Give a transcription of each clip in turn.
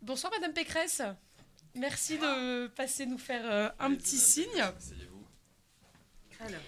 Bonsoir Madame Pécresse. Merci de passer nous faire un petit signe. Asseyez-vous. Alors.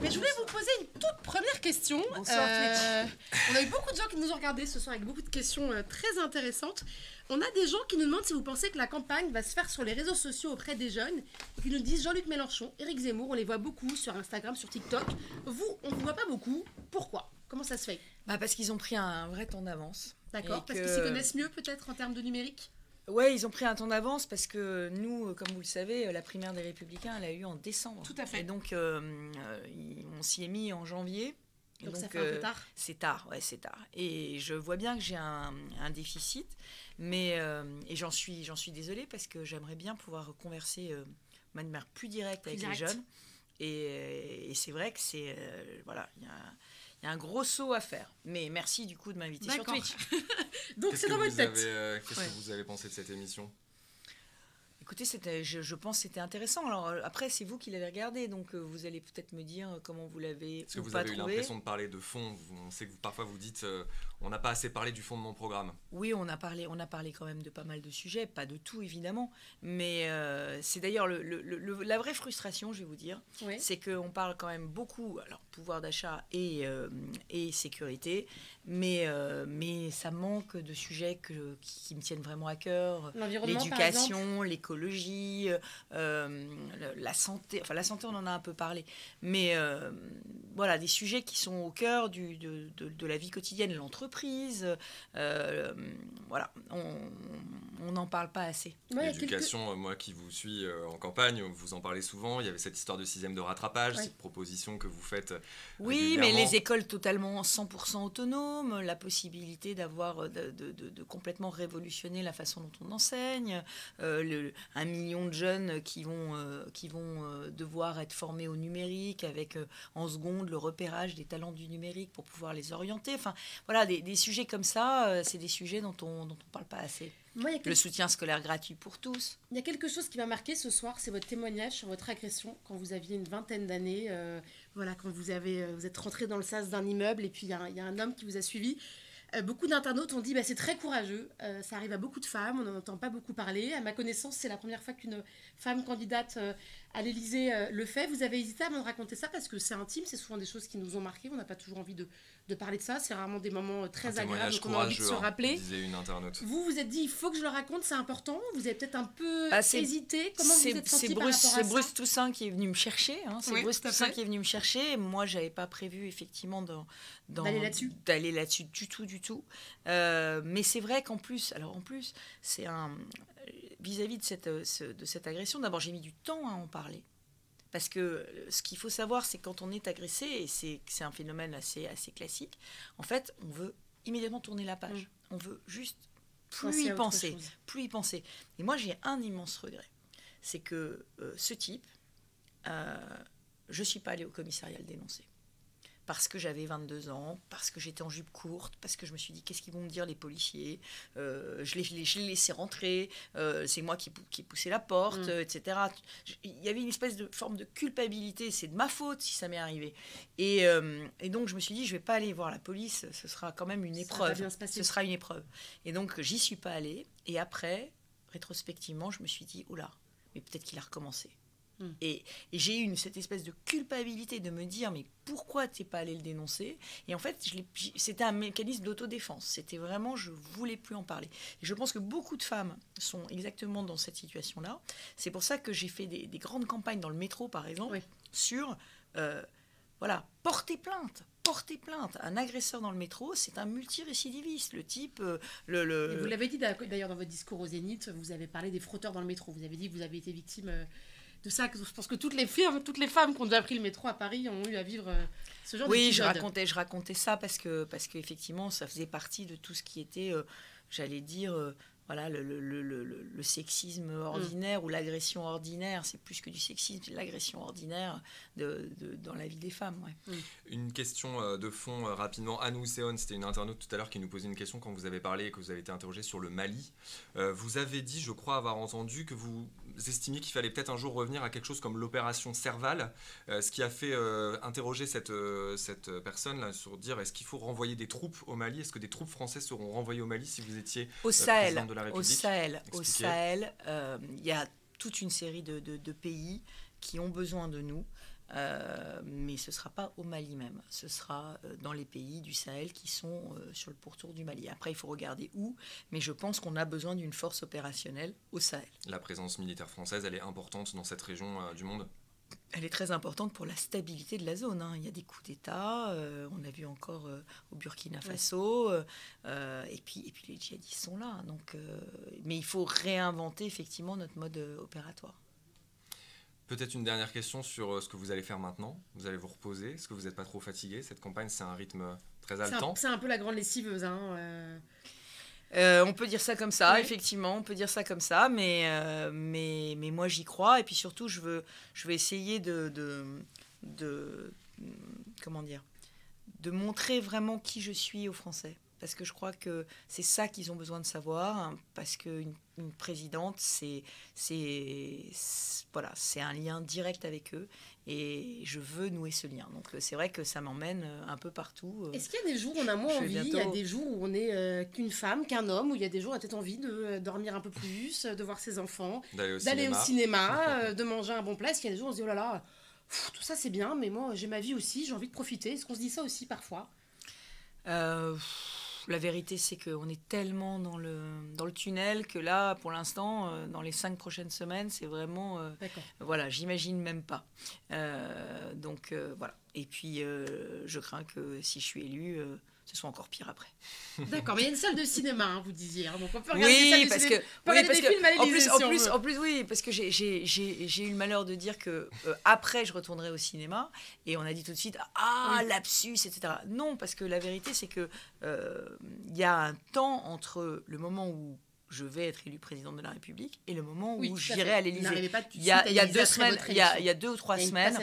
Mais je voulais vous poser une toute première question. Bonsoir Twitch. On a eu beaucoup de gens qui nous ont regardés ce soir avec beaucoup de questions très intéressantes. On a des gens qui nous demandent si vous pensez que la campagne va se faire sur les réseaux sociaux auprès des jeunes, et qui nous disent Jean-Luc Mélenchon, Éric Zemmour, on les voit beaucoup sur Instagram, sur TikTok. Vous, on ne vous voit pas beaucoup. Pourquoi ? Comment ça se fait ? Parce qu'ils ont pris un vrai temps d'avance. D'accord, parce qu'ils s'y connaissent mieux peut-être en termes de numérique ? Ouais, ils ont pris un temps d'avance parce que nous, comme vous le savez, la primaire des Républicains, elle a eu en décembre. Tout à fait. Et donc, on s'y est mis en janvier. Donc ça fait un peu tard. C'est tard, ouais, c'est tard. Et je vois bien que j'ai un déficit, mais et j'en suis désolée parce que j'aimerais bien pouvoir converser de manière plus directe avec les jeunes. Et c'est vrai que c'est voilà, il y a un gros saut à faire. Mais merci du coup de m'inviter sur Twitch. Donc c'est dans votre tête. Qu'est-ce que vous avez pensé de cette émission ? Écoutez, je pense que c'était intéressant. Alors après, c'est vous qui l'avez regardé, donc vous allez peut-être me dire comment vous l'avez Est-ce que vous pas avez eu trouvé. l'impression de parler de fond ? On sait que parfois vous dites on n'a pas assez parlé du fond de mon programme. Oui, on a parlé quand même de pas mal de sujets, pas de tout évidemment, mais c'est d'ailleurs la vraie frustration, je vais vous dire, c'est qu'on parle quand même beaucoup, alors pouvoir d'achat et sécurité, mais ça manque de sujets qui me tiennent vraiment à cœur. L'éducation, l'écologie, la santé. Enfin, la santé, on en a un peu parlé, mais voilà, des sujets qui sont au cœur de la vie quotidienne, l'entreprise. Voilà, on n'en parle pas assez. L'éducation, moi qui vous suis en campagne, vous en parlez souvent. Il y avait cette histoire de 6e de rattrapage, cette proposition que vous faites. Oui, mais les écoles totalement 100% autonomes, la possibilité d'avoir de complètement révolutionner la façon dont on enseigne, 1 million de jeunes qui vont devoir être formés au numérique avec en seconde le repérage des talents du numérique pour pouvoir les orienter. Enfin, voilà, des sujets comme ça, c'est des sujets dont on parle pas assez. Le soutien scolaire gratuit pour tous. Il y a quelque chose qui m'a marqué ce soir, c'est votre témoignage sur votre agression quand vous aviez une vingtaine d'années. Voilà, quand vous êtes rentré dans le sas d'un immeuble et puis il y a un homme qui vous a suivi. Beaucoup d'internautes ont dit c'est très courageux, ça arrive à beaucoup de femmes, on n'en entend pas beaucoup parler. À ma connaissance, c'est la première fois qu'une femme candidate à l'Élysée le fait. Vous avez hésité avant de raconter ça parce que c'est intime, c'est souvent des choses qui nous ont marqués, on n'a pas toujours envie de parler de ça, c'est rarement des moments très agréables qu'on a envie de se rappeler. Disait une internaute. Vous vous êtes dit il faut que je le raconte, c'est important, vous avez peut-être un peu hésité, comment vous êtes senti par rapport à ça ? C'est Bruce Toussaint qui est venu me chercher, Bruce Toussaint qui est venu me chercher, moi j'avais pas prévu effectivement d'aller là-dessus du tout. Mais c'est vrai qu'en plus, c'est vis-à-vis de cette agression, d'abord j'ai mis du temps à en parler. Parce que ce qu'il faut savoir, c'est que quand on est agressé, et c'est un phénomène assez classique, en fait, on veut immédiatement tourner la page. On veut juste plus y penser. Et moi, j'ai un immense regret. C'est que ce type, je ne suis pas allée au commissariat le dénoncer. Parce que j'avais 22 ans, parce que j'étais en jupe courte, parce que je me suis dit, qu'est-ce qu'ils vont me dire les policiers ? Je l'ai laissé rentrer, c'est moi qui ai poussé la porte, etc. Il y avait une espèce de forme de culpabilité, c'est de ma faute si ça m'est arrivé. Et donc je me suis dit, je ne vais pas aller voir la police, ce sera quand même une épreuve. Ce sera une épreuve. Et donc j'y suis pas allée, et après, rétrospectivement, je me suis dit, oula, mais peut-être qu'il a recommencé. Et j'ai eu cette espèce de culpabilité de me dire mais pourquoi t'es pas allé le dénoncer ? Et en fait c'était un mécanisme d'autodéfense, c'était vraiment je voulais plus en parler. Et je pense que beaucoup de femmes sont exactement dans cette situation là. C'est pour ça que j'ai fait des grandes campagnes dans le métro par exemple sur voilà, porter plainte. Un agresseur dans le métro, c'est un multirécidiviste. Le type, Vous l'avez dit d'ailleurs dans votre discours au Zénith, vous avez parlé des frotteurs dans le métro. Vous avez dit que vous avez été victime de ça. Je pense que toutes les femmes qui ont déjà pris le métro à Paris ont eu à vivre ce genre d'épisode. Oui, je racontais ça parce qu'effectivement, ça faisait partie de tout ce qui était, j'allais dire... Voilà, le sexisme ordinaire ou l'agression ordinaire, c'est plus que du sexisme, c'est l'agression ordinaire dans la vie des femmes. Ouais. Une question de fond rapidement. Anne Ousséon, c'était une internaute tout à l'heure qui nous posait une question quand vous avez parlé et que vous avez été interrogé sur le Mali. Vous avez dit, je crois avoir entendu, que vous estimiez qu'il fallait peut-être un jour revenir à quelque chose comme l'opération Serval, ce qui a fait interroger cette personne-là sur dire est-ce qu'il faut renvoyer des troupes au Mali ? Est-ce que des troupes françaises seront renvoyées au Mali si vous étiez au Sahel. président de la la République? Au Sahel, il y a toute une série de pays qui ont besoin de nous. Mais ce ne sera pas au Mali même, ce sera dans les pays du Sahel qui sont sur le pourtour du Mali. Après, il faut regarder où, mais je pense qu'on a besoin d'une force opérationnelle au Sahel. La présence militaire française, elle est importante dans cette région du monde? Elle est très importante pour la stabilité de la zone. Il y a des coups d'État, on a vu encore au Burkina Faso, et puis les djihadistes sont là. Donc, mais il faut réinventer effectivement notre mode opératoire. Peut-être une dernière question sur ce que vous allez faire maintenant. Vous allez vous reposer. Est-ce que vous n'êtes pas trop fatigué? Cette campagne, c'est un rythme très haletant. C'est un peu la grande lessiveuse. On peut dire ça comme ça, effectivement, on peut dire ça comme ça, mais moi j'y crois. Et puis surtout, je veux essayer comment dire, de montrer vraiment qui je suis aux Français. Parce que je crois que c'est ça qu'ils ont besoin de savoir, parce qu'une présidente, c'est un lien direct avec eux, et je veux nouer ce lien. Donc c'est vrai que ça m'emmène un peu partout. Est-ce qu'il y a des jours où on a moins envie, il y a des jours où on est qu'une femme, qu'un homme, où il y a des jours où on a peut-être envie de dormir un peu plus, de voir ses enfants, d'aller au cinéma, de manger un bon plat? Est-ce qu'il y a des jours où on se dit, oh là là, tout ça c'est bien, mais moi j'ai ma vie aussi, j'ai envie de profiter? Est-ce qu'on se dit ça aussi parfois? La vérité, c'est qu'on est tellement dans le tunnel que là, pour l'instant, dans les 5 prochaines semaines, c'est vraiment... voilà, j'imagine même pas. Donc, voilà. Et puis, je crains que si je suis élue, ce soit encore pire après. D'accord, mais il y a une salle de cinéma, vous disiez. Donc, on peut regarder des films à l'Élysée. En plus, oui, parce que j'ai eu le malheur de dire que après, je retournerai au cinéma. Et on a dit tout de suite, lapsus, etc. Non, parce que la vérité, c'est que il y a un temps entre le moment où je vais être élue présidente de la République et le moment où j'irai à l'Élysée. Il y a 2 semaines, il y a 2 ou 3 semaines,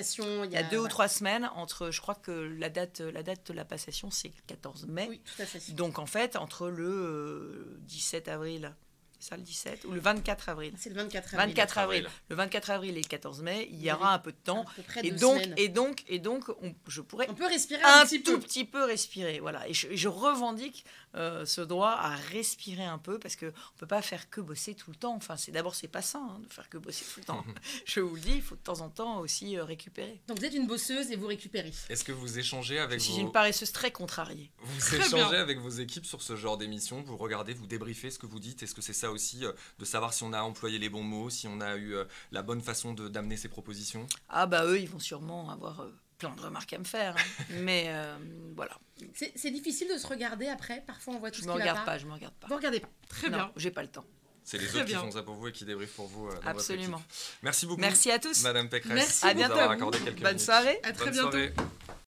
il y a 2 ou 3 semaines entre, je crois que la date de la passation, c'est le 14 mai. Oui, tout à fait. Donc en fait, entre le 17 avril, c'est ça le 17 ou le 24 avril? C'est le 24 avril. Le 24 avril et le 14 mai, il y aura un peu de temps. Et donc, je pourrais on peut respirer un tout petit peu respirer. Voilà. Et je revendique ce droit à respirer un peu, parce qu'on ne peut pas faire que bosser tout le temps. Enfin, c'est pas sain de faire que bosser tout le temps. Je vous le dis, il faut de temps en temps aussi récupérer. Donc vous êtes une bosseuse et vous récupérez. Est-ce que vous échangez avec Je suis une paresseuse très contrariée. Vous échangez avec vos équipes sur ce genre d'émission? Vous regardez, vous débriefez ce que vous dites? Est-ce que c'est ça aussi, de savoir si on a employé les bons mots, si on a eu la bonne façon d'amener ses propositions? Ah bah eux, ils vont sûrement avoir plein de remarques à me faire. Mais voilà. C'est difficile de se regarder après. Parfois, on voit tout ce qui va pas. Je me regarde pas. Vous regardez pas. Très bien. J'ai pas le temps. C'est les autres qui font ça pour vous et qui débriefent pour vous. Absolument. Merci beaucoup. Merci à tous. Madame Pécresse. Merci à bientôt. D'avoir accordé quelques minutes. Bonne soirée. À très bientôt. Soirée.